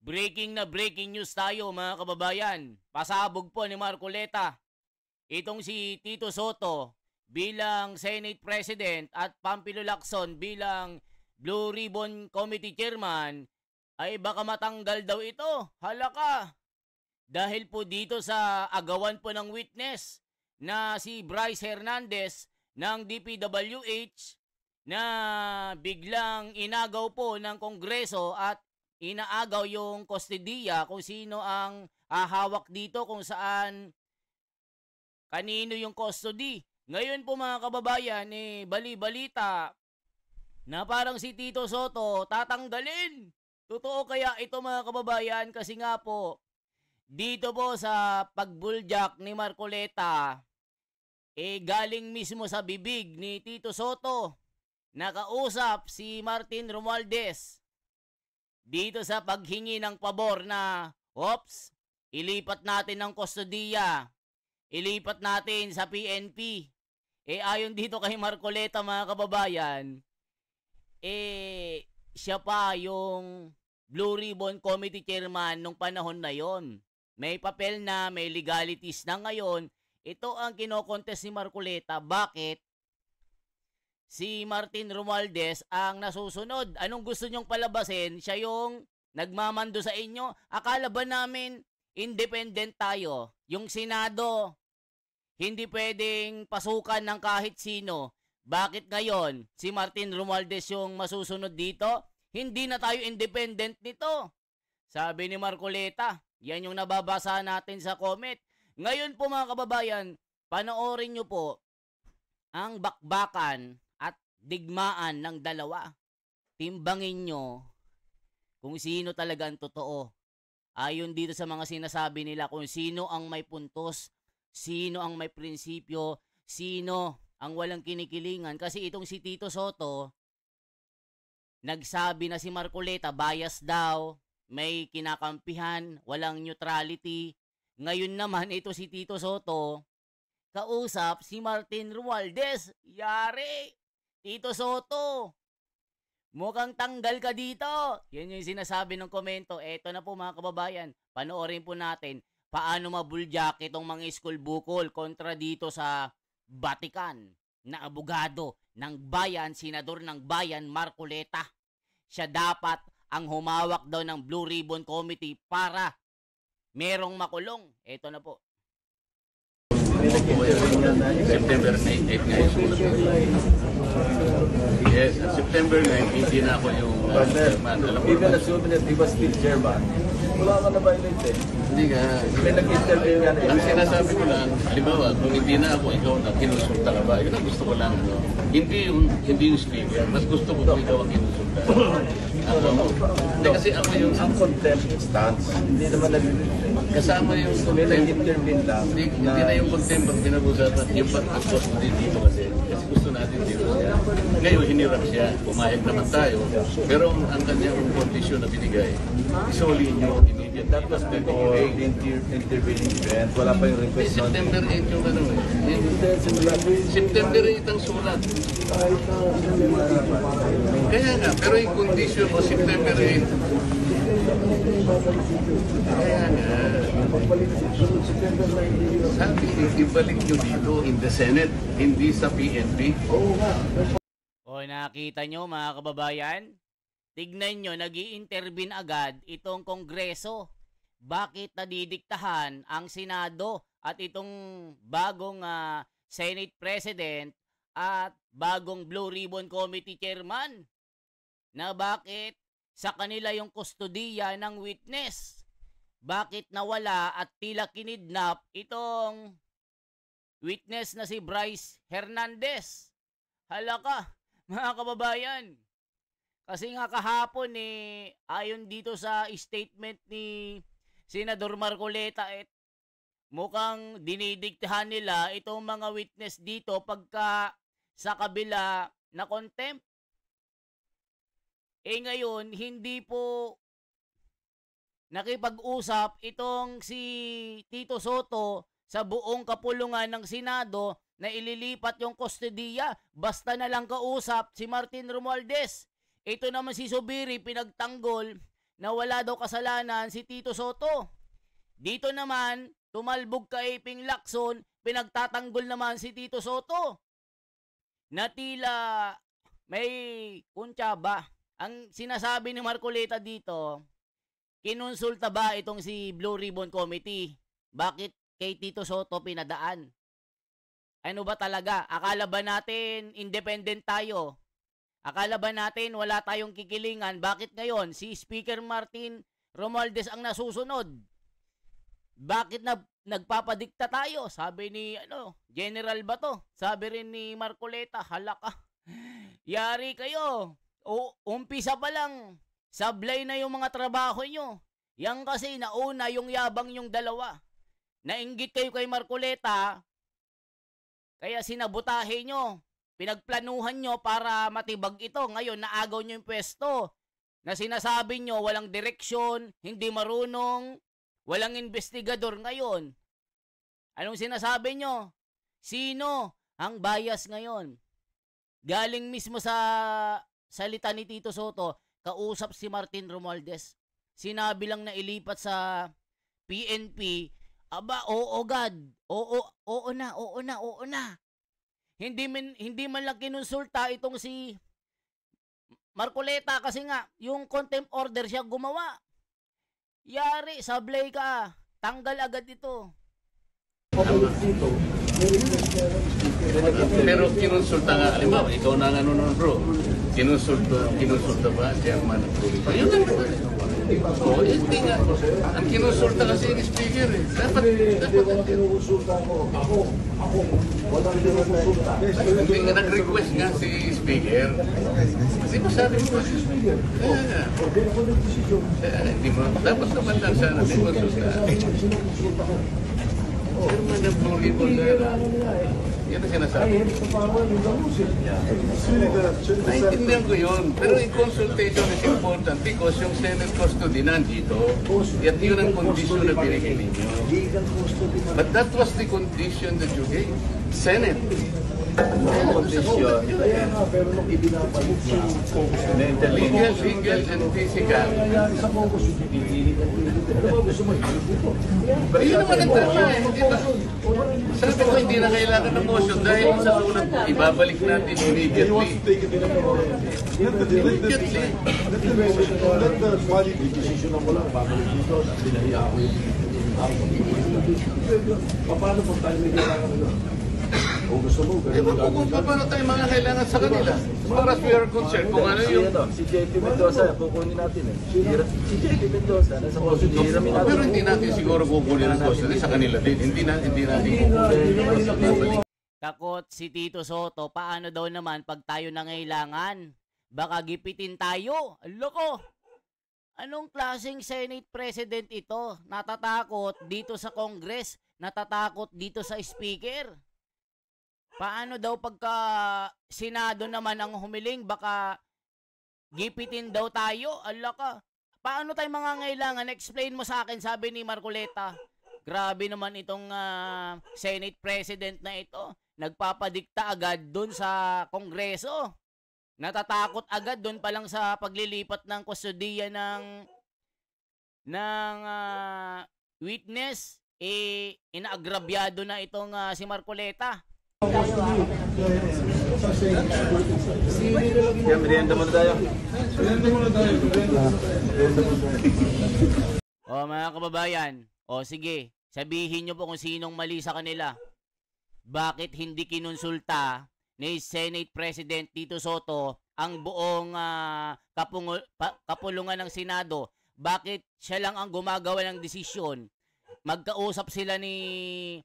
Breaking news tayo mga kababayan. Pasabog po ni Marcoleta. Itong si Tito Soto bilang Senate President at Pampilo Lacson bilang Blue Ribbon Committee Chairman ay baka matanggal daw ito. Halaka! Dahil po dito sa agawan po ng witness na si Bryce Hernandez ng DPWH na biglang inagaw po ng Kongreso at inaagaw yung kustodiya kung sino ang hawak dito, kung saan kanino yung custody. Ngayon po mga kababayan, bali-balita na parang si Tito Soto tatanggalin. Totoo kaya ito mga kababayan? Kasi nga po, dito po sa pagbuljak ni Marcoleta, galing mismo sa bibig ni Tito Soto. Nakausap si Martin Romualdez dito sa paghingi ng pabor na, ilipat natin ng kustodiya, ilipat natin sa PNP. Ayon dito kay Marcoleta mga kababayan, siya pa yung Blue Ribbon Committee Chairman nung panahon na yon. May papel na, may legalities na ngayon. Ito ang kinokontest ni Marcoleta. Bakit si Martin Romualdez ang nasusunod? Anong gusto nyong palabasin? Siya yung nagmamando sa inyo? Akala ba namin independent tayo? Yung Senado, hindi pwedeng pasukan ng kahit sino. Bakit ngayon si Martin Romualdez yung masusunod dito? Hindi na tayo independent nito. Sabi ni Marcoleta. Yan yung nababasa natin sa comment. Ngayon po mga kababayan, panoorin nyo po ang bakbakan at digmaan ng dalawa. Timbangin nyo kung sino talaga ang totoo. Ayon dito sa mga sinasabi nila, kung sino ang may puntos, sino ang may prinsipyo, sino ang walang kinikilingan. Kasi itong si Tito Soto, nagsabi na si Marcoleta, bias daw, may kinakampihan, walang neutrality. Ngayon naman, ito si Tito Soto, kausap si Martin Romualdez. Yari! Tito Soto, mukhang tanggal ka dito. Yan yung sinasabi ng komento. Eto na po mga kababayan, panoorin po natin paano mabuljak itong mga school bukol kontra dito sa Vatican na abogado ng bayan, senador ng bayan, Marcoleta. Siya dapat ang humawak daw ng Blue Ribbon Committee para merong makulong. Ito na po. September 8 ngayon. Yes, September 9, hindi na ako yung chairman. Even assuming that he was still chairman, wala ka na violate eh. Hindi ka. May nag-interview yan eh. Ang sinasabi ko lang, halimbawa, kung hindi na ako, ikaw na kinusulta ka ba? Yun ang gusto ko lang. No? Hindi yung speaker, mas gusto ko kung ikaw ang kinusulta. Hindi kasi ako yung... Ang contempt stance, hindi naman kasama yung may contempt. nag-intervene lang. Hindi na yung contempt ang pinag-usapan. Yung pag-post dito kasi gusto natin dito siya. Ngayon, hinirap siya. Pumayag naman tayo. Pero ang kanyang kondisyon na binigay, isoli nyo immediately. That was before the intervening event. Wala pa yung request nun. September 8 yung ano eh. September 8 ang sulat. Kaya nga, pero yung condition mo September 8. Kaya nga. Sabi, ibalik nyo dito in the Senate, hindi sa PNP. O nakita nyo mga kababayan? Tignan nyo, nag-i-intervene agad itong Kongreso. Bakit nadidiktahan ang Senado at itong bagong Senate President at bagong Blue Ribbon Committee Chairman? Na bakit sa kanila yung kustodiya ng witness? Bakit nawala at tila kinidnap itong witness na si Bryce Hernandez? Halaka, mga kababayan. Kasi nga kahapon ayon dito sa statement ni Senador Marcoleta, mukhang dinidiktahan nila itong mga witness dito pagka sa kabila na contempt. Ngayon, hindi po nakipag-usap itong si Tito Soto sa buong kapulungan ng Senado na ililipat yung kustodiya. Basta na lang kausap si Martin Romualdez. Ito naman si Zubiri pinagtanggol na wala daw kasalanan si Tito Soto. Dito naman, tumalbog kay Ping Lacson, pinagtatanggol naman si Tito Soto. Na tila may kuntsaba. Ang sinasabi ni Marcoleta dito, kinonsulta ba itong si Blue Ribbon Committee? Bakit kay Tito Soto pinadaan? Ano ba talaga? Akala ba natin independent tayo? Akala ba natin wala tayong kikilingan? Bakit ngayon si Speaker Martin Romualdez ang nasusunod? Bakit nagpapadikta tayo? Sabi ni General Bato. Sabi rin ni Marcoleta, halaka. Yari kayo. Umpisa pa lang. Sablay na yung mga trabaho nyo. Yan kasi nauna yung yabang yung dalawa. Nainggit kayo kay Marcoleta, kaya sinabotahe nyo. Pinagplanuhan nyo para matibag ito. Ngayon, naagaw nyo yung pwesto. Na sinasabi nyo, walang direksyon, hindi marunong, walang investigador ngayon. Anong sinasabi nyo? Sino ang bias ngayon? Galing mismo sa salita ni Tito Soto, kausap si Martin Romualdez. Sinabi lang na ilipat sa PNP, aba, oo God, oo na. Hindi man lang kinonsulta itong si Marcoleta kasi nga, yung contempt order siya gumawa. Yari, sablay ka. Tanggal agad ito. Pero kinonsulta nga, halimbawa, ikaw na nga nun, bro. Kinonsulta ba, chairman ng Pulito? Yun lang naman. Oo, hindi nga. Ang kinonsulta kasi yung speaker eh. Dapat kinukonsulta ko. Ako, walang kinukonsulta. Hindi nga nag-request nga si speaker. Kasi masabi mo si speaker. Kaya nga. Hindi mo, dapat naman lang sana may konsulta. Chairman ng Pulito na yan ang sinasabi. Naintindihan ko yun. Pero yung consultation is important because yung Senate custody nandito, at yun ang condition na binigay ninyo. But that was the condition that you gave. Senate. Condition. Pero nung ibinabalik niya, Legal and physical. sa focus yung pipili. Ano ba gusto mo? Yun naman ang tama eh. Sabi ko hindi na kailangan ng motion dahil sa sulat ibabalik natin immediately. Immediately. Quality decision ako lang, babalik dito, pinahiya ako yung paano po tayo may kailangan nila? Kung gusto mo, Ewan ko kung paano tayo mga kailangan sa kanila. As far as we are concerned, kung ano yung... Si JP Mendoza, kukunin natin eh. Si JP Mendoza, nasa posto, hiramin natin. Pero hindi natin siguro kukunin ang custody sa kanila din. Hindi natin kukunin. Takot si Tito Soto, paano daw naman pag tayo nangailangan? Baka gipitin tayo. Loko! Anong klaseng Senate President ito? Natatakot dito sa Congress, natatakot dito sa Speaker. Paano daw pagka Senado naman ang humiling, baka gipitin daw tayo? Alaka. Paano tayo mangangailangan? Explain mo sa akin, sabi ni Marcoleta. Grabe naman itong Senate President na ito. Nagpapadikta agad dun sa Kongreso. Natatakot agad dun pa lang sa paglilipat ng kustodiya ng witness. Inaagrabyado na itong si Marcoleta. Kaya merienda muna tayo. O mga kababayan, o sige, sabihin nyo po kung sinong mali sa kanila. Bakit hindi kinonsulta ni Senate President Tito Soto ang buong kapulungan ng Senado? Bakit siya lang ang gumagawa ng desisyon? Magkausap sila ni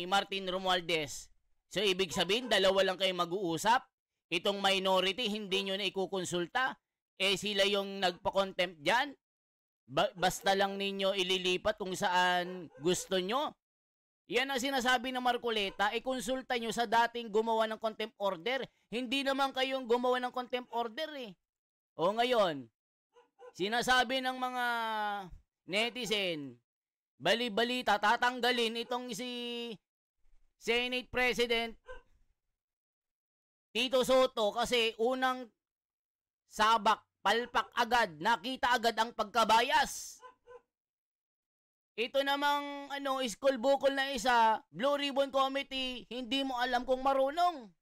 Martin Romualdez. So, ibig sabihin, dalawa lang kayo mag-uusap. Itong minority, hindi nyo na ikukonsulta. Sila yung nagpa-contempt dyan. Basta lang ninyo ililipat kung saan gusto nyo. Yan ang sinasabi ng Marcoleta. Konsulta nyo sa dating gumawa ng contempt order. Hindi naman kayong gumawa ng contempt order eh. O ngayon, sinasabi ng mga netizen, bali-balita, tatanggalin itong si Senate President Tito Soto kasi unang sabak palpak agad, nakita agad ang pagkabayas. Ito namang school bukol na isa, Blue Ribbon Committee, hindi mo alam kung marunong.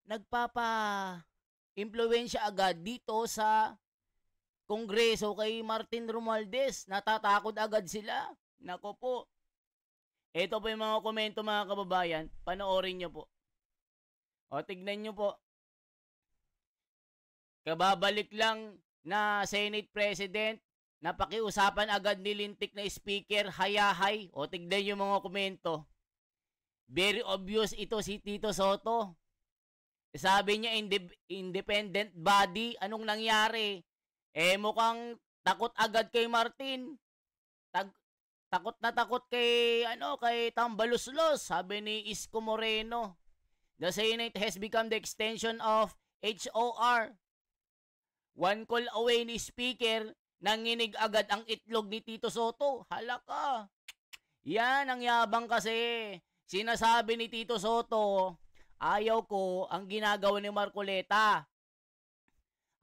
Nagpapa-impluwensya agad dito sa Kongreso kay Martin Romualdez. Natatakot agad sila. Nako po. Ito po yung mga komento mga kababayan. Panoorin nyo po. O tignan nyo po. Kababalik lang na Senate President, napakiusapan agad ni lintik na speaker, hayahay. O tignan yung mga komento. Very obvious ito si Tito Soto. Sabi niya independent body, anong nangyari? Mukhang takot agad kay Martin. Takot na takot kay Tambaluslos, sabi ni Isko Moreno. The Senate has become the extension of HOR. One call away ni Speaker, nanginig agad ang itlog ni Tito Soto. Halaka. Yan ang yabang kasi. Sinasabi ni Tito Soto, ayaw ko ang ginagawa ni Marcoleta.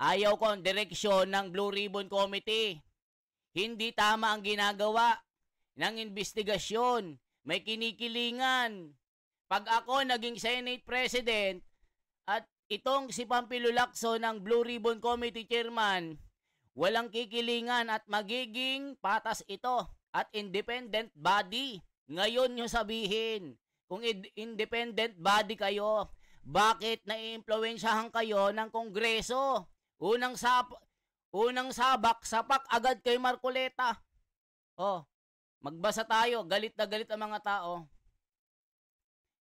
Ayaw ko ang direksyon ng Blue Ribbon Committee. Hindi tama ang ginagawa ng investigasyon. May kinikilingan. Pag ako naging Senate President at itong si Pampilo Lacson ng Blue Ribbon Committee Chairman, walang kikilingan at magiging patas ito at independent body. Ngayon nyo sabihin, kung independent body kayo, bakit naiimpluwensyahan kayo ng Kongreso? Unang sabak, sapak agad kay Marcoleta. Magbasa tayo, galit na galit ang mga tao.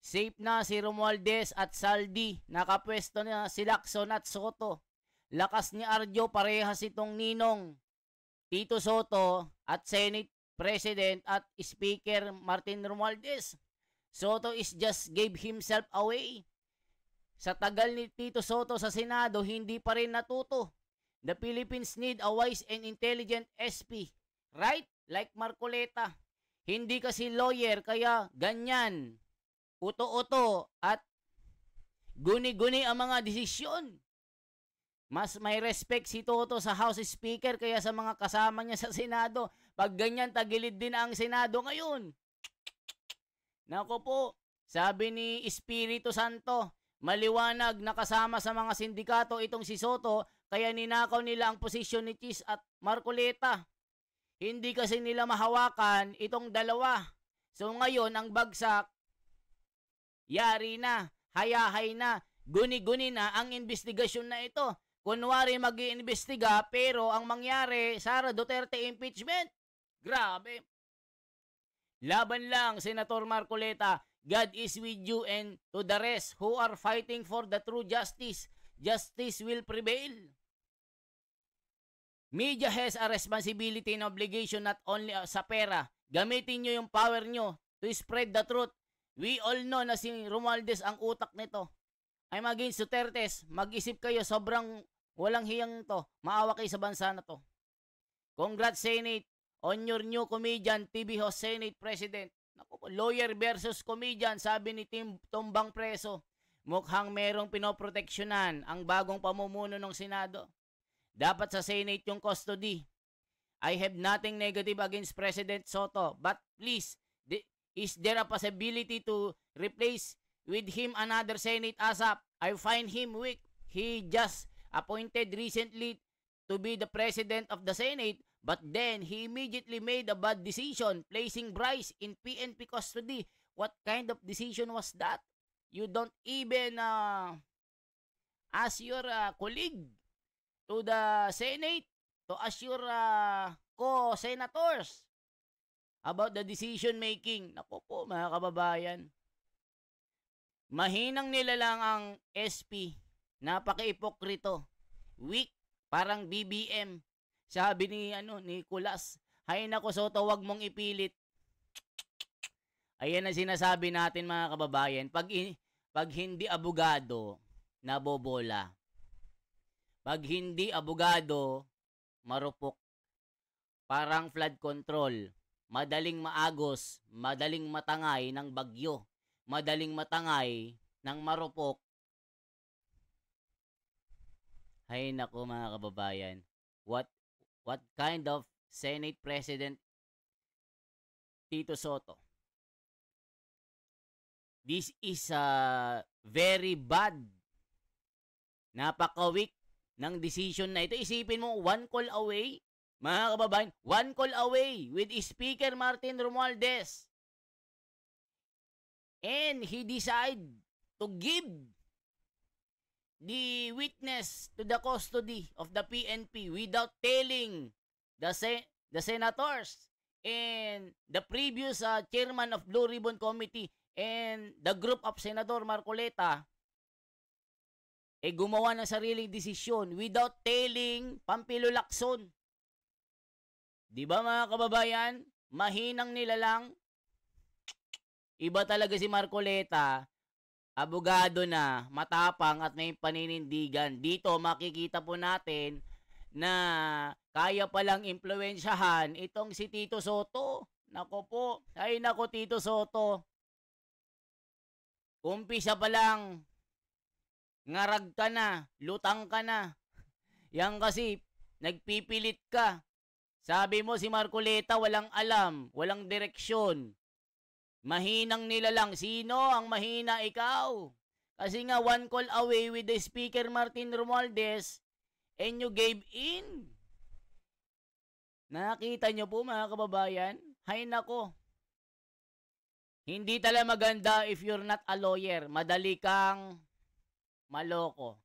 Safe na si Romualdez at Saldi, nakapwesto na si Lacson at Soto. Lakas ni Arjo, parehas itong ninong. Tito Soto at Senate President at Speaker Martin Romualdez. Soto is just gave himself away. Sa tagal ni Tito Soto sa Senado, hindi pa rin natuto. The Philippines need a wise and intelligent SP. Right? Like Marcoleta. Hindi kasi lawyer, kaya ganyan. Uto-uto at guni-guni ang mga desisyon. Mas may respect si Toto sa House Speaker kaya sa mga kasama niya sa Senado. Pag ganyan, tagilid din ang Senado ngayon. Nako po, sabi ni Espiritu Santo, maliwanag na kasama sa mga sindikato itong si Soto, kaya ninakaw nila ang posisyon ni Chis at Marcoleta. Hindi kasi nila mahawakan itong dalawa. So ngayon, ang bagsak, yari na, hayahay na, guni-guni na ang investigasyon na ito. Kunwari mag-iimbestiga, pero ang mangyari, Sara Duterte impeachment. Grabe. Laban lang, Senator Marcoleta. God is with you, and to the rest who are fighting for the true justice, justice will prevail. Media has a responsibility and obligation not only sa pera. Gamitin nyo yung power nyo to spread the truth. We all know na si Romualdez ang utak nito. I'm against Dutertes. Mag-isip kayo, sobrang walang hiyang to. Maawa kayo sa bansa na to. Congrats Senate on your new comedian, TV host, Senate President. Naku, lawyer versus comedian, sabi ni Tim Tumbang Preso. Mukhang merong pinoproteksyonan ang bagong pamumuno ng Senado. Dapat sa Senate yung custody. I have nothing negative against President Soto, but please, is there a possibility to replace with him another Senate ASAP? I find him weak. He just appointed recently to be the President of the Senate, but then he immediately made a bad decision, placing Bryce in PNP custody. What kind of decision was that? You don't even ask your colleague to the Senate to ask your co-senators about the decision making. Naku po mga kababayan. Mahinang nila lang ang SP. Napaka-ipokrito. Weak. Parang BBM. Sabi ni Nicolas, hay nako Soto, wag mong ipilit. Ayan ang sinasabi natin mga kababayan. Pag hindi abogado, nabobola. Pag hindi abogado, marupok. Parang flood control. Madaling maagos, madaling matangay ng bagyo. Madaling matangay ng marupok. Hay nako mga kababayan. What kind of Senate President Tito Soto? This is very bad. Napaka-weak ng decision na ito. Isipin mo, one call away, mga kababayan, one call away with Speaker Martin Romualdez. And he decided to give the witness to the custody of the PNP without telling the senators and the previous chairman of Blue Ribbon Committee and the group of Senator Marcoleta, gumawa ng sariling desisyon without telling Pampilo Lacson. Di ba mga kababayan? Mahinang nila lang. Iba talaga si Marcoleta. Abogado na, matapang at may paninindigan. Dito makikita po natin na kaya palang impluwensyahan itong si Tito Soto. Nako po, ay nako Tito Soto. Umpisa pa lang, ngarag ka na, lutang ka na. Yan kasi, nagpipilit ka. Sabi mo si Marcoleta walang alam, walang direksyon. Mahinang nila lang. Sino ang mahina? Ikaw. Kasi nga one call away with the Speaker Martin Romualdez and you gave in. Nakita nyo po mga kababayan? Hay nako. Hindi talaga maganda if you're not a lawyer. Madali kang maloko.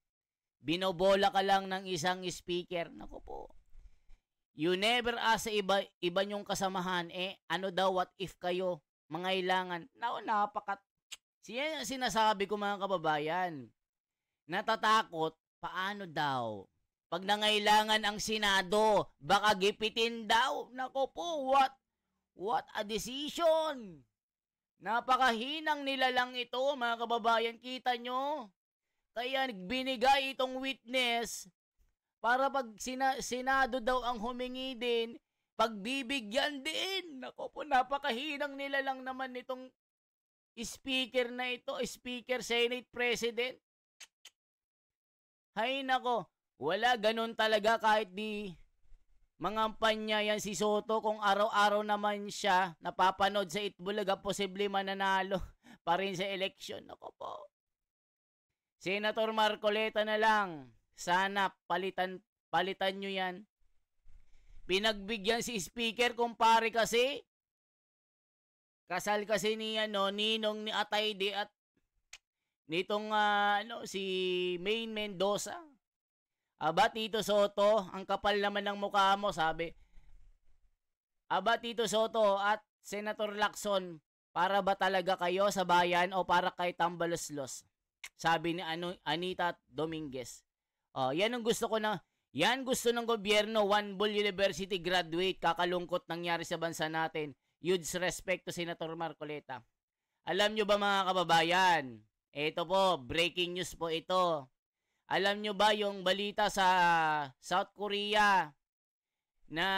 Binobola ka lang ng isang speaker. Nako po. You never ask sa iba nyong kasamahan, ano daw, what if kayo mangailangan. Siya sinasabi ko mga kababayan. Natatakot, paano daw? Pag nangailangan ang Senado, baka gipitin daw. Nako po, what a decision. Napakahinang nila lang ito mga kababayan. Kita nyo? Kaya binigay itong witness para pag Senado daw ang humingi din, pagbibigyan din. Nako po, napakahinang nila lang naman itong speaker na ito, speaker, Senate President. Hay nako, wala ganun talaga kahit di mangampanya yan si Soto. Kung araw-araw naman siya napapanood sa Itbulaga, posible mananalo pa rin sa eleksyon. Nako po. Senator Marcoleta na lang. Sana palitan nyo yan. Pinagbigyan si speaker, kumpare kasi. Kasal kasi ni Ninong ni Atayde at nitong si Maine Mendoza. Aba Tito Soto, ang kapal naman ng mukha mo, sabi. Aba Tito Soto at Senator Lacson, para ba talaga kayo sa bayan o para kay Tambaloslos? Sabi ni Anita Dominguez. Yan ang gusto ko na. Yan gusto ng gobyerno, One Bull University graduate, kakalungkot nangyari sa bansa natin. Huge respect to Senator Marcoleta. Alam nyo ba mga kababayan? Ito po, breaking news po ito. Alam nyo ba yung balita sa South Korea na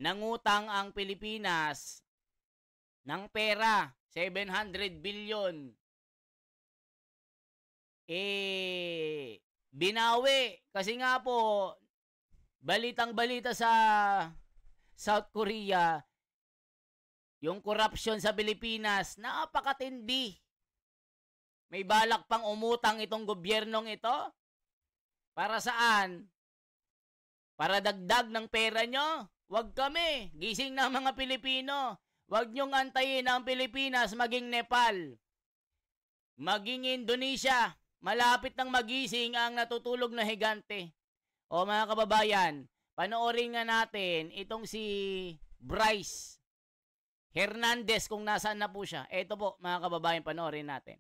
nangutang ang Pilipinas ng pera, 700 billion. Binawi. Kasi nga po, balitang-balita sa South Korea, yung corruption sa Pilipinas, napakatindi. May balak pang umutang itong gobyernong ito. Para saan? Para dagdag ng pera nyo? Wag kami. Gising ng mga Pilipino. Wag nyong antayin ang Pilipinas maging Nepal. Maging Indonesia. Malapit nang magising ang natutulog na higante. O mga kababayan, panoorin nga natin itong si Bryce Hernandez kung nasaan na po siya. Ito po mga kababayan, panoorin natin.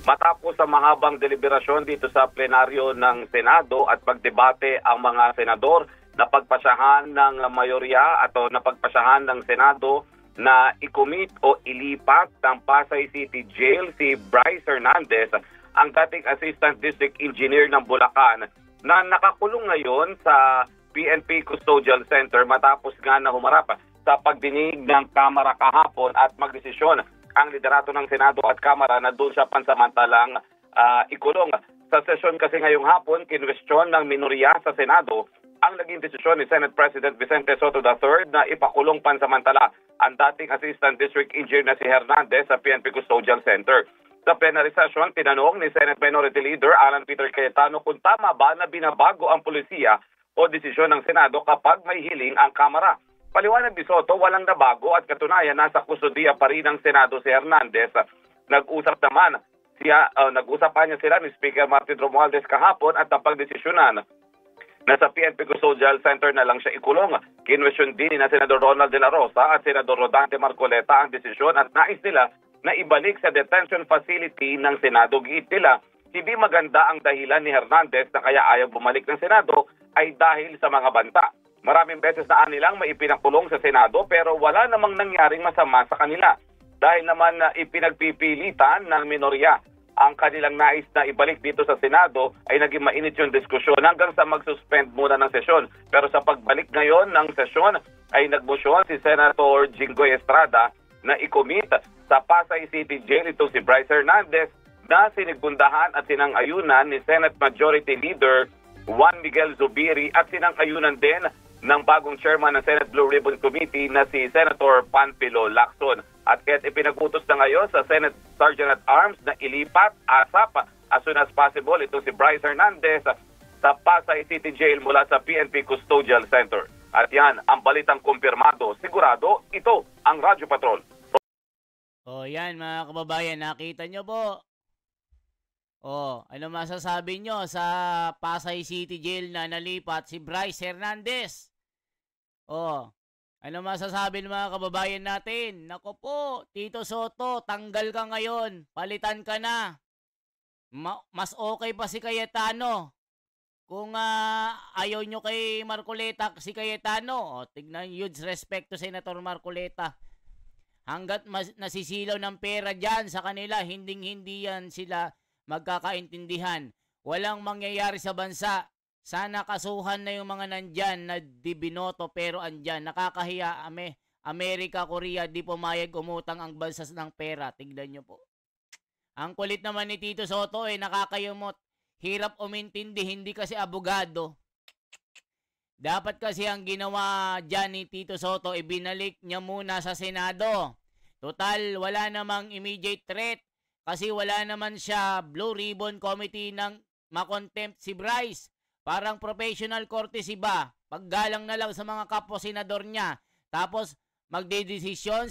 Matapos ang mahabang deliberasyon dito sa plenaryo ng Senado at pagdebate ang mga senador na pagpasyahan ng mayorya at napagpasyahan ng Senado na i-commit o ilipat ng Pasay City Jail si Bryce Hernandez, ang dating Assistant District Engineer ng Bulacan, na nakakulong ngayon sa PNP Custodial Center matapos nga na humarap sa pagdinig ng Kamara kahapon at magdesisyon ang liderato ng Senado at Kamara na doon siya pansamantalang ikulong. Sa sesyon kasi ngayong hapon, kinwestiyon ng minorya sa Senado ang naging desisyon ni Senate President Vicente Soto III na ipakulong pansamantala ang dating Assistant District Engineer na si Hernandez sa PNP Custodial Center. Sa plenary session, tinanong ni Senate Minority Leader Alan Peter Cayetano kung tama ba na binabago ang polisiya o desisyon ng Senado kapag may hiling ang Kamara. Paliwanag ni Soto, walang nabago at katunayan nasa kustudiya pa rin ng Senado si Hernandez. Nag-usap pa niya sila ni Speaker Martin Romualdez kahapon at napagdesisyonan na sa PNP Custodial Center na lang siya ikulong. Kinwestiyon din ni Senador Ronald De La Rosa at Senador Rodante Marcoleta ang desisyon at nais nila na ibalik sa detention facility ng Senado. Giit nila, hindi maganda ang dahilan ni Hernandez na kaya ayaw bumalik ng Senado ay dahil sa mga banta. Maraming beses na nilang maipinakulong sa Senado pero wala namang nangyaring masama sa kanila. Dahil naman ipinagpipilitan ng minorya ang kanilang nais na ibalik dito sa Senado ay naging mainit yung diskusyon hanggang sa mag-suspend muna ng sesyon. Pero sa pagbalik ngayon ng sesyon ay nagmosyon si Senator Jinggoy Estrada na i-commit sa Pasay City Jail ito si Bryce Hernandez na sinigundahan at sinang-ayunan ni Senate Majority Leader Juan Miguel Zubiri at sinang-ayunan din ng bagong chairman ng Senate Blue Ribbon Committee na si Senator Panfilo Lacson. At kahit ipinagutos na ngayon sa Senate Sergeant at Arms na ilipat ASAP as soon as possible ito si Bryce Hernandez sa Pasay City Jail mula sa PNP Custodial Center. At yan ang balitang kumpirmado. Sigurado, ito ang Radyo Patrol. O yan mga kababayan, nakita nyo po. O, ano masasabi nyo sa Pasay City Jail na nalipat si Bryce Hernandez? O, ano masasabi ng mga kababayan natin? Nako po, Tito Soto, tanggal ka ngayon. Palitan ka na. Mas okay pa si Cayetano. Kung ayaw nyo kay Marcoleta, si Cayetano, tignan, huge respect to Senator Marcoleta. Hanggat nasisilaw ng pera dyan sa kanila, hindi yan sila magkakaintindihan. Walang mangyayari sa bansa. Sana kasuhan na yung mga nandyan na di binoto pero andyan. Nakakahiya, Amerika, Korea, di pumayag umutang ang bansa ng pera. Tignan nyo po. Ang kulit naman ni Tito Soto nakakayumot. Hirap umintindi, hindi kasi abogado. Dapat kasi ang ginawa dyan ni Tito Soto, ibinalik niya muna sa Senado. Total, wala namang immediate threat kasi wala naman siya Blue Ribbon Committee ng makontempt si Bryce. Parang professional courtesy ba? Paggalang na lang sa mga kapwa-senador niya. Tapos, magdedesisyon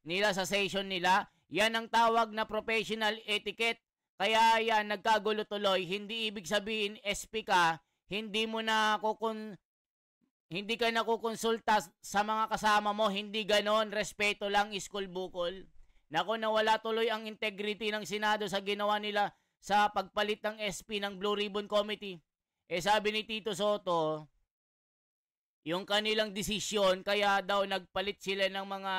nila sa session nila. Yan ang tawag na professional etiquette. Kaya yan, nagkagulo tuloy. Hindi ibig sabihin, SP ka, hindi ka nakukonsulta sa mga kasama mo. Hindi ganon. Respeto lang, iskul bukol. Nako, nawala tuloy ang integrity ng Senado sa ginawa nila sa pagpalit ng SP ng Blue Ribbon Committee. Sabi ni Tito Soto, yung kanilang desisyon, kaya daw nagpalit sila ng mga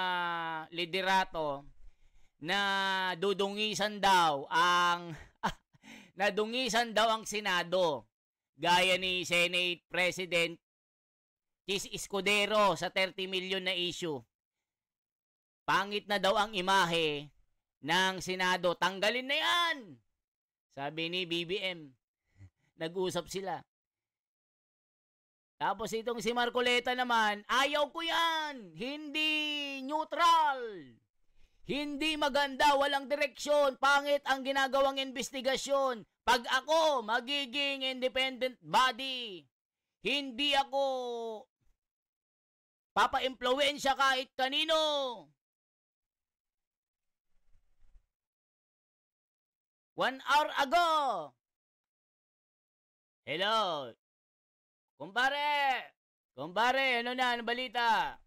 liderato na dudungisan daw ang Senado. Gaya ni Senate President Chis Escudero sa 30 million na issue. Pangit na daw ang imahe ng Senado. Tanggalin na yan! Sabi ni BBM. Nag-usap sila. Tapos itong si Marcoleta naman, ayaw ko yan! Hindi neutral! Hindi maganda, walang direksyon, pangit ang ginagawang investigasyon. Pag ako magiging independent body, hindi ako papa-impluwensya kahit kanino. One hour ago. Hello. Kumpare, ano na, ano balita?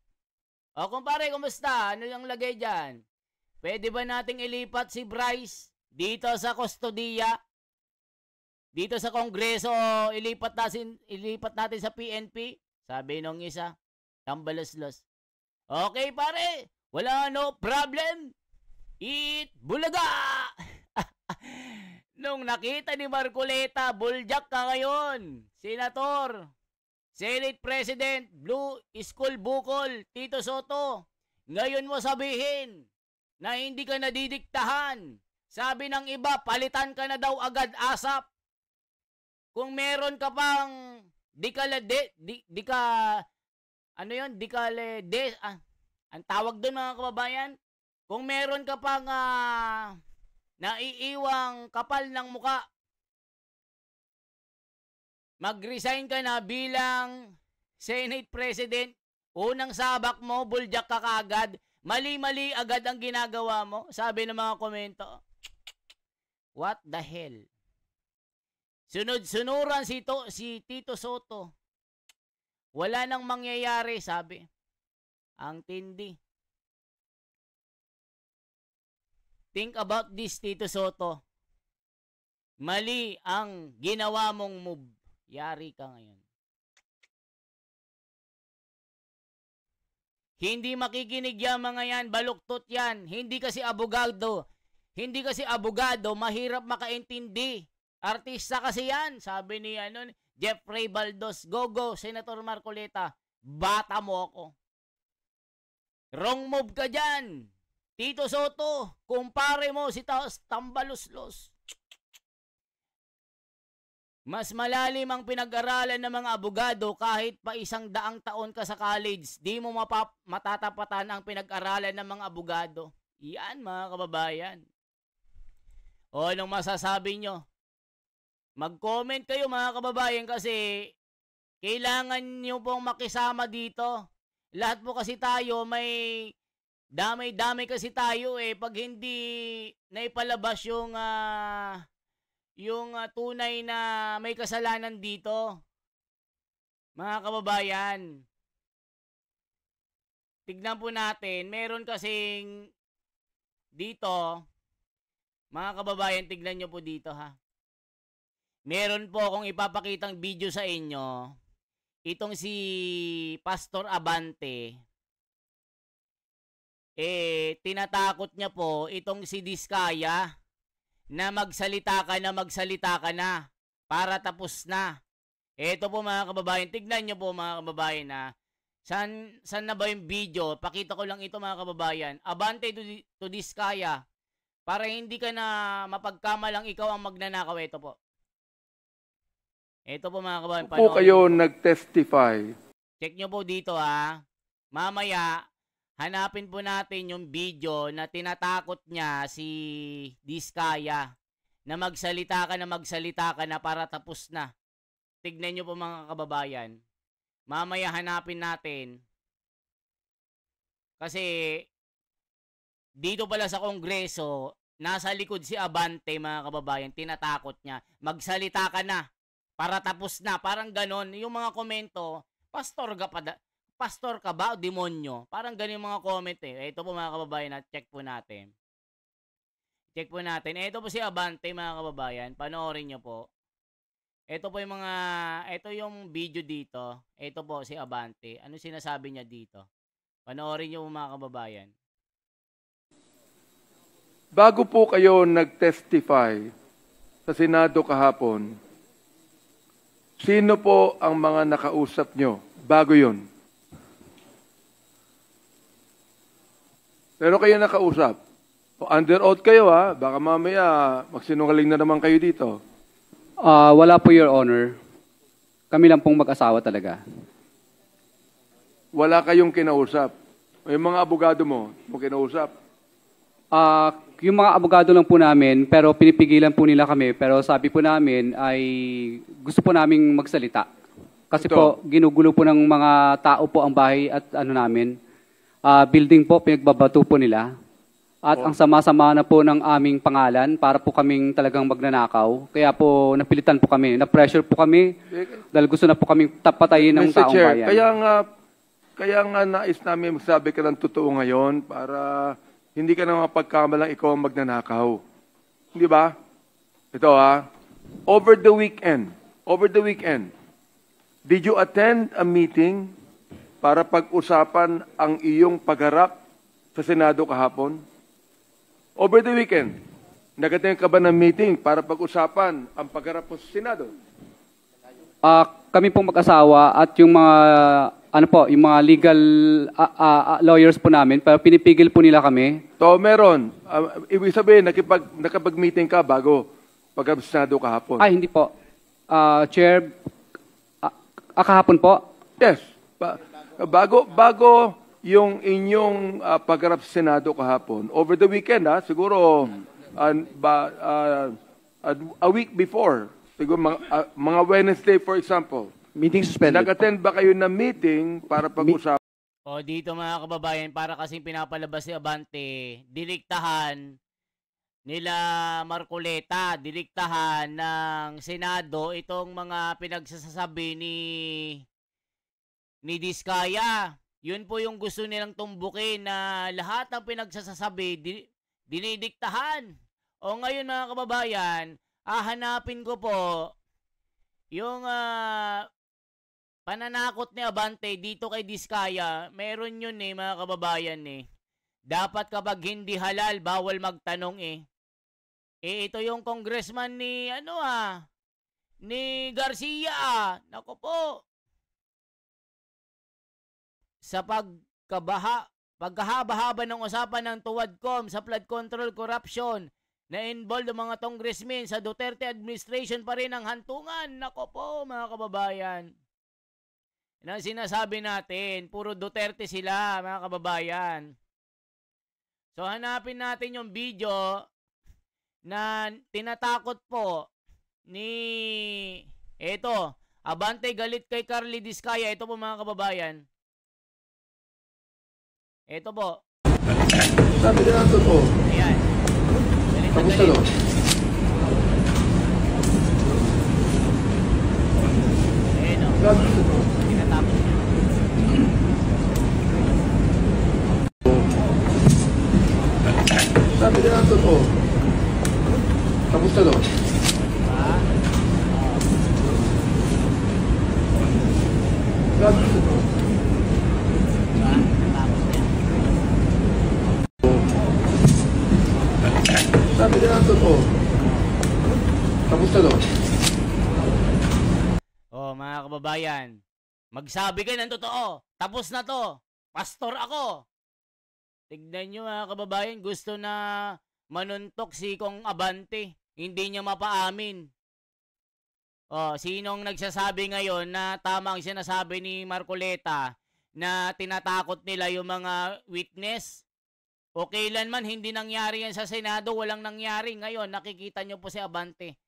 O kumpare, kumusta? Ano yung lagay dyan? Pwede ba nating ilipat si Bryce dito sa kustodiya? Dito sa Kongreso, ilipat natin sa PNP? Sabi nung isa, tambalaslos. Okay pare, wala no problem. Eat bulaga! Nung nakita ni Marcoleta, buljak ka ngayon. Senator, Senate President, Blue School Bukol, Tito Soto. Ngayon mo sabihin na hindi ka nadidiktahan. Sabi ng iba, palitan ka na daw agad ASAP. kung meron ka pang ang tawag doon mga kababayan, kung meron ka pang naiiwang kapal ng muka, mag-resign ka na bilang Senate President. Unang sabak mo, buljak ka kaagad. Mali-mali agad ang ginagawa mo. Sabi ng mga komento. What the hell? Sunod-sunuran si Tito Soto. Wala nang mangyayari, sabi. Ang tindi. Think about this, Tito Soto. Mali ang ginawa mong move. Yari ka ngayon. Hindi makikinig yan mga yan, baluktot yan. Hindi kasi abogado, mahirap makaintindi. Artista kasi yan, sabi ni Jeffrey Baldos. Go, Senator Marcoleta, bata mo ako. Wrong move ka dyan. Tito Soto, kumpare mo si Tambaluslos. Mas malalim ang pinag-aralan ng mga abogado kahit pa 100 taon ka sa college. Di mo matatapatan ang pinag-aralan ng mga abogado. Yan mga kababayan. O anong masasabi nyo? Mag-comment kayo mga kababayan kasi kailangan nyo pong makisama dito. Lahat po kasi tayo may damay-damay kasi tayo pag hindi naipalabas yung tunay na may kasalanan dito. Mga kababayan, tignan po natin, meron kasing dito, mga kababayan, tignan nyo po dito ha. Meron po akong ipapakitang video sa inyo. Itong si Pastor Abante, tinatakot niya po itong si Diskaya na magsalita ka na para tapos na. Ito po mga kababayan, tignan nyo po mga kababayan ha. San na ba yung video? Pakita ko lang ito mga kababayan. Abante to Diskaya para hindi ka na mapagkamalang ikaw ang magnanakaw. Ito po. Ito po mga kababayan. Po kayo nag-testify. Check nyo po dito ha. Mamaya, hanapin po natin yung video na tinatakot niya si Diskaya na magsalita ka na para tapos na. Tignan nyo po mga kababayan. Mamaya hanapin natin. Kasi dito pala sa Kongreso, nasa likod si Abante mga kababayan, tinatakot niya. Magsalita ka na para tapos na. Parang ganon. Yung mga komento, pastor ka ba o demonyo? Parang ganun yung mga comment Ito po mga kababayan, check po natin. Ito po si Abante mga kababayan. Panoorin nyo po. Ito yung video dito. Ito po si Abante. Ano sinasabi niya dito? Panoorin nyo mga kababayan. Bago po kayo nag-testify sa Senado kahapon, sino po ang mga nakausap nyo bago yun? Pero kayo nakausap. Under oath kayo ha. Baka mamaya magsinungaling na naman kayo dito. Wala po, Your Honor. Kami lang pong mag-asawa talaga. Wala kayong kinausap. Yung mga abogado mo kinausap. Yung mga abogado lang po namin, pero pinipigilan po nila kami. Pero sabi po namin ay gusto po naming magsalita. Kasi po, ginugulo po ng mga tao po ang bahay at namin. Building po, pinagbabato po nila. At ang sama-sama na po ng aming pangalan para po kaming talagang magnanakaw. Kaya po napilitan po kami, na-pressure po kami dahil gusto na po kaming tapatayin ng taong bayan. Kaya nga nais namin magsabi ka ng totoo ngayon para hindi ka na mapagkamalang ikaw ang magnanakaw. Hindi ba? Ito over the weekend, did you attend a meeting para pag-usapan ang iyong pagharap sa Senado kahapon? Over the weekend, nag-attend ka ba ng meeting para pag-usapan ang pagharap mo sa Senado? Kami pong mag-asawa at yung mga yung mga legal lawyers po namin, pero pinipigil po nila kami. Meron. Ibig sabihin, nakapag-meeting ka bago pag-Senado kahapon? Hindi po. Chair, kahapon po. Yes. Bago yung inyong pagharap sa Senado kahapon, over the weekend, siguro a week before, siguro mga Wednesday, for example, Meeting suspended. nag-attend ba kayo ng meeting para pag-usapan? O dito mga kababayan, para kasing pinapalabas ni Abante, diliktahan nila Marcoleta, diliktahan ng Senado itong mga pinagsasabi ni Diskaya. Yun po yung gusto nilang tumbukin, na lahat ng pinagsasabi dinidiktahan. O ngayon mga kababayan, hahanapin ko po yung pananakot ni Abante dito kay Diskaya. Meron yun mga kababayan Dapat kapag hindi halal, bawal magtanong ito yung congressman ni ni Garcia. Nako po. Sa pagkahaba-haba ng usapan ng Tuwadcom sa flood control corruption na involved ang mga congressmen sa Duterte administration pa rin ang hantungan. Nako po mga kababayan. Yan ang sinasabi natin. Puro Duterte sila mga kababayan. So hanapin natin yung video na tinatakot po ni Abante galit kay Carly Diskaya. Ito po mga kababayan. Ito po. Sabi nila ang totoo. Ayan. Galit na Tapos galit. ano? Ayan o. Sabi nila totoo. Tinatapos niya. Sabi nila ang totoo. Tapos ano? Diba? Sabi nila totoo. Diba? Tinatapos niya. Sabi nila ang totoo. Tapos ano? Mga kababayan, magsabi ka ng totoo. Tapos na to. Pastor ako. Tignan nyo mga kababayan, gusto na manuntok si Kong Abante. Hindi niya mapaamin. Sinong nagsasabi ngayon na tama ang sinasabi ni Marcoleta na tinatakot nila yung mga witness? O kailanman hindi nangyari yan sa Senado, walang nangyari. Ngayon, nakikita nyo po si Abante.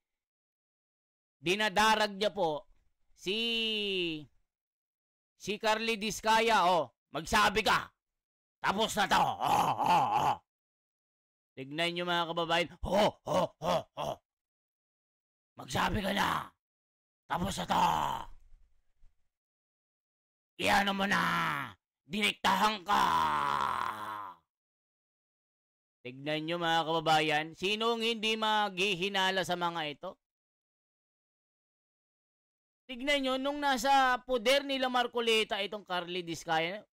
Dinadarag niya po si Carly Diskaya. Magsabi ka. Tapos na to. Tignan nyo mga kababayan. Magsabi ka na. Tapos na to. Iyan mo na. Diniktahan ka. Tignan nyo mga kababayan. Sinong hindi maghihinala sa mga ito? Tignan nyo, nung nasa poder nila Marcoleta, itong Carly Diskaya,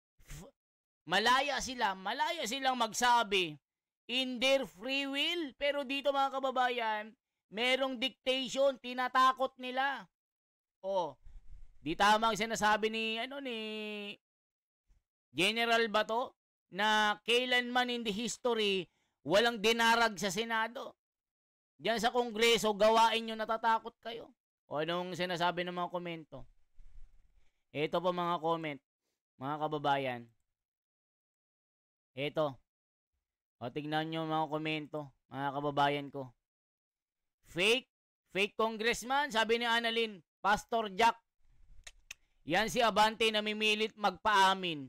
malaya silang magsabi in their free will. Pero dito mga kababayan, merong dictation, tinatakot nila. Di tama ang sinasabi ni General Bato na kailanman in the history walang dinarag sa Senado. Diyan sa Kongreso, gawain nyo, natatakot kayo. Anong sinasabi ng mga komento? Ito po mga comment, mga kababayan. Ito. Tignan nyo mga komento, mga kababayan ko. Fake congressman, sabi ni Annalyn, Pastor Jack. Yan si Abante na mimilit magpaamin.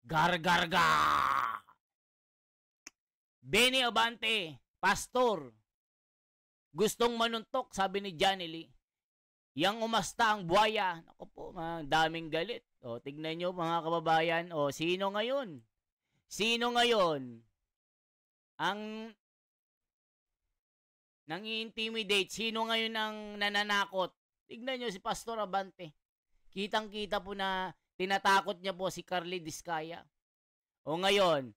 Gargarga. Benny Abante, pastor. Gustong manuntok, sabi ni Johnny Lee. Yang umasta ang buhaya. Naku po, daming galit. Tignan nyo mga kababayan. Sino ngayon? Sino ngayon ang nang-i-intimidate? Sino ngayon ang nananakot? Tignan nyo si Pastor Abante. Kitang-kita po na tinatakot niya po si Carly Diskaya. Ngayon,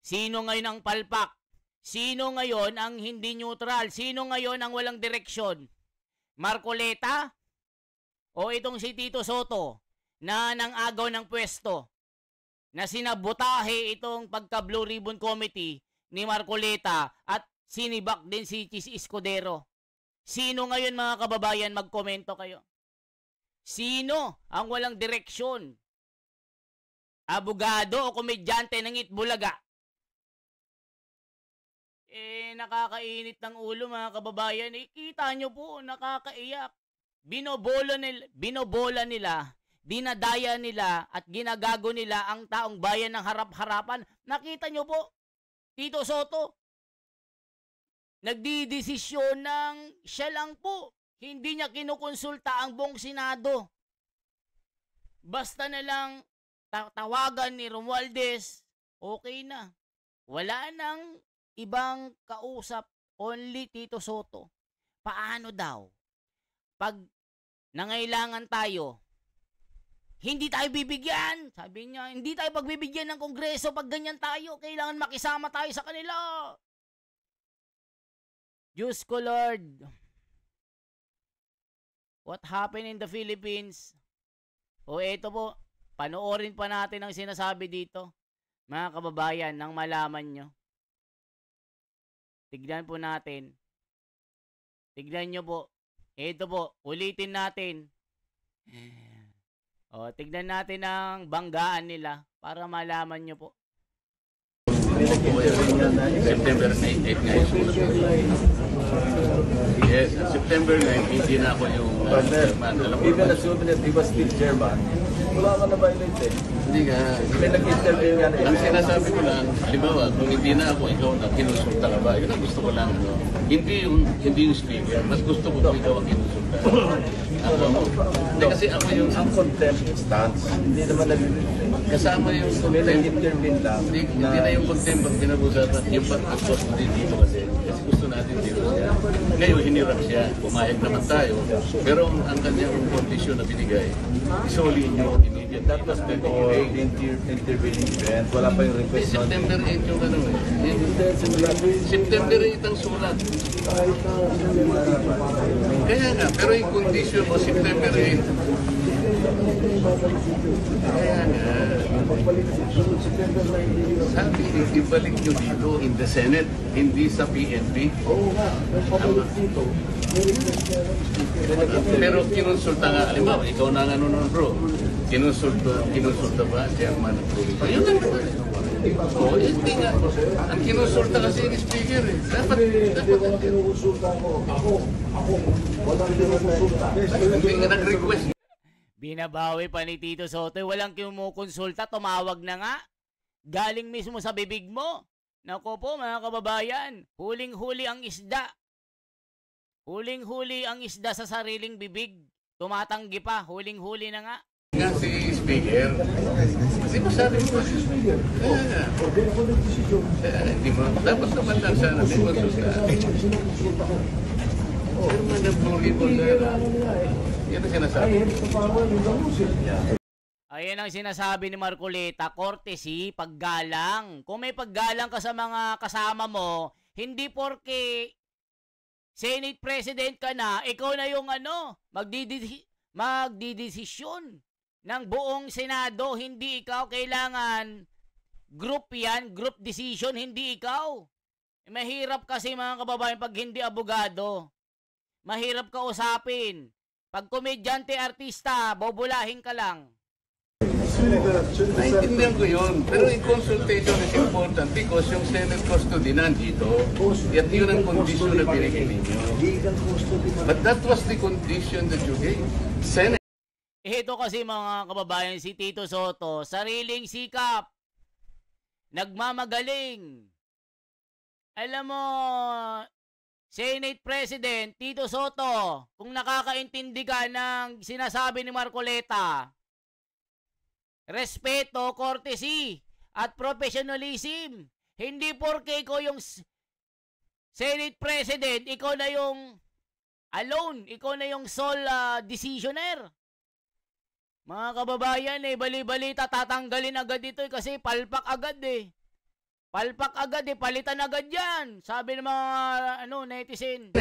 sino ngayon ang palpak? Sino ngayon ang hindi neutral? Sino ngayon ang walang direksyon? Marcoleta? O itong si Tito Soto na nang-agaw ng pwesto? Na sinabotahe itong pagka-Blue Ribbon Committee ni Marcoleta at sinibak din si Chis Escudero. Sino ngayon mga kababayan, magkomento kayo? Sino ang walang direksyon? Abogado o komedyante ng Itbulaga? Nakakainit ng ulo mga kababayan. Kita nyo po, nakakaiyak. Binobola nila, dinadaya nila at ginagago nila ang taong bayan ng harap-harapan. Nakita nyo po, Tito Soto, nagdidesisyon ng siya lang po. Hindi niya kinukonsulta ang buong Senado. Basta na lang tawagan ni Romualdez, okay na. Wala nang ibang kausap, only Tito Soto. Paano daw? Pag nangailangan tayo, hindi tayo bibigyan. Sabi niya, hindi tayo pagbibigyan ng Kongreso pag ganyan tayo. Kailangan makisama tayo sa kanila. Diyos ko, Lord. What happened in the Philippines? O eto po, panoorin pa natin ang sinasabi dito. Mga kababayan, nang malaman nyo. Tignan po natin. Tignan nyo po. Ito po, ulitin natin. O, tignan natin ang banggaan nila para malaman nyo po. September 8 ngayon. Yes, September 9, hindi na ako yung chairman. Alam mo Even naman. assuming that he was still chairman, wala ka na violate eh. Hindi ka. May nag-interview yan eh. Ang sinasabi ko lang, halimbawa, kung hindi na ako, ikaw na kinusulta ka ba? Yun ang gusto ko lang. No? Hindi yung speaker. Mas gusto ko kung ikaw ang kinusulta. Ako mo. Hindi kasi ako yung Ang contempt stance, hindi naman kasama yung may contempt. nag-intervene lang. Hindi na yung contempt ang pinag-usapan. Yung pag-post ko dito kasi. Kasi gusto natin dito siya. Ngayon, hinirap siya. Pumayag naman tayo. Pero ang kanyang kondisyon na binigay, isoli nyo immediately. That was before the intervening event. Wala pa yung request nun. September 8 yung ano eh. September 8 ang sulat. Kaya nga, pero yung condition mo September 8. Kaya nga. Sabi, ibalik nyo dito in the Senate, hindi sa PNP. Pero kinonsulta nga, halimbawa, ikaw na nga nun bro. Kinonsulta ba, chairman ng Pulito? Yun lang naman. Oo, hindi nga. Ang kinonsulta kasi yung speaker eh. Dapat hindi nga nag-request. Binabawi pa ni Tito Soto, walang kumukonsulta, tumawag na nga. Galing mismo sa bibig mo. Nako po mga kababayan, huling-huli ang isda. Huling-huli ang isda sa sariling bibig. Tumatanggi pa, huling-huli na nga. Nga si speaker, kasi masabi mo si speaker. Hindi mo, dapat naman lang sana may konsulta. Pero man ang Blue Ribbon na, yan ang sinasabi. Ayan ang sinasabi ni Marcoleta, courtesy, paggalang. Kung may paggalang ka sa mga kasama mo, hindi porke Senate President ka na, ikaw na yung magdidesisyon ng buong Senado, hindi ikaw. Kailangan group yan, group decision, hindi ikaw. Mahirap kasi mga kababayan pag hindi abogado. Mahirap ka usapin. Pag komedyante, artista, bobulahin ka lang. Naintindihan ko yun. Pero yung consultation is important because yung Senate custody nandito. At yun ang condition na binigay ninyo. But that was the condition that you gave. Senate. Ito kasi mga kababayan, si Tito Soto, sariling sikap. Nagmamagaling. Alam mo, Senate President Tito Soto, kung nakakaintindi ka ng sinasabi ni Marcoleta, respeto, courtesy, at professionalism. Hindi porke ikaw yung Senate President, ikaw na yung alone, ikaw na yung sole decisioner. Mga kababayan, bali-balita, tatanggalin agad ito kasi palpak agad eh. Palpak agad palitan agad yan. Sabi ng mga netizen.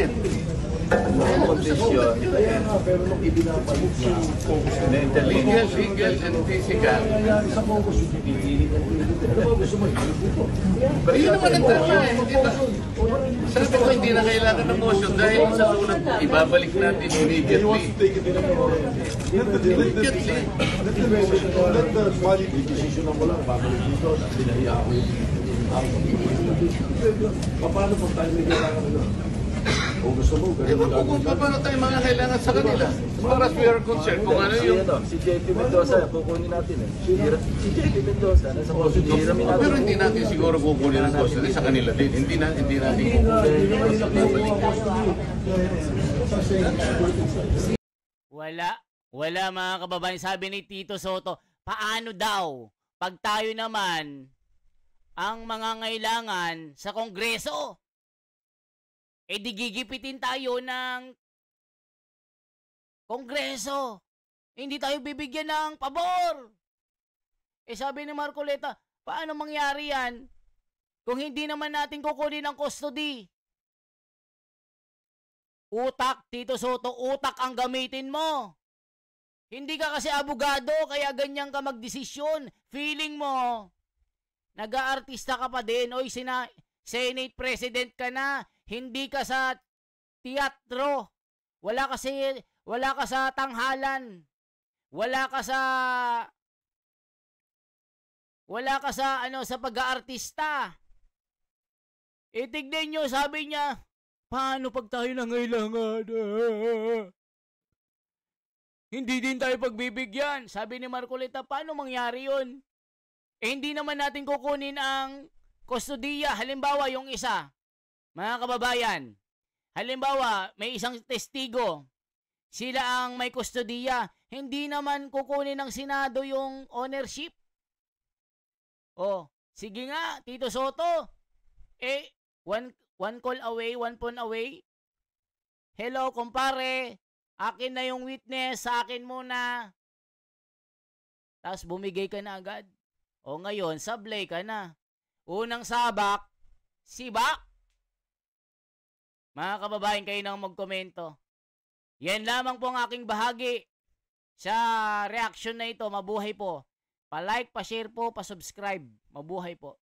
Ang kondisyon, Kaya nga, pero nung ibinapalit na, focus na. Legal, and physical. Sa focus yung pipili ng ano ba gusto mo? Ayun naman ang tama eh. Hindi ba? Sabi ko, hindi na kailangan ng motion dahil sa sulat, ibabalik natin immediately. Immediately. Decision na ko lang, babalik dito, pinahiya ako yung paano po tayo may kailangan ano? O gusto mo, Ewan ko kung paano tayo mga kailangan sa kanila. As far as we are concerned, kung ano yung... Si JP Mendoza, kukunin natin eh. Si JP Mendoza, nasa motion, hiramin natin. Pero hindi natin siguro kukunin ang custody sa kanila din. Hindi natin kukunin. Wala mga kababayan. Sabi ni Tito Soto, paano daw pag tayo naman ang mga ngailangan sa Kongreso? Eh di gigipitin tayo ng Kongreso. Hindi tayo bibigyan ng pabor. Eh sabi ni Marcoleta, paano mangyari yan kung hindi naman natin kukunin ang custody? Utak, Tito Soto, utak ang gamitin mo. Hindi ka kasi abogado, kaya ganyan ka magdesisyon. Feeling mo, nag-aartista ka pa din. Oy, Senate President ka na. Hindi ka sa teatro. Wala ka sa tanghalan. Wala ka sa sa pag-aartista. Tignan nyo, sabi niya, paano pag tayo nangailangan? Hindi din tayo pagbibigyan. Sabi ni Marcoleta, paano mangyari yun? Hindi naman natin kukunin ang kustodiya. Halimbawa, yung isa, mga kababayan, halimbawa, may isang testigo, sila ang may kustodiya, hindi naman kukunin ng Senado yung ownership. Sige nga, Tito Soto, one call away, one phone away. Hello, kumpare, akin na yung witness, sa akin muna. Tapos bumigay ka na agad. Ngayon, sablay ka na. Unang sabak, sibak. Mga kababayan, kayo nang magkomento. Yan lamang po ang aking bahagi sa reaction na ito. Mabuhay po. Pa-like, pa-share po, pa-subscribe. Mabuhay po.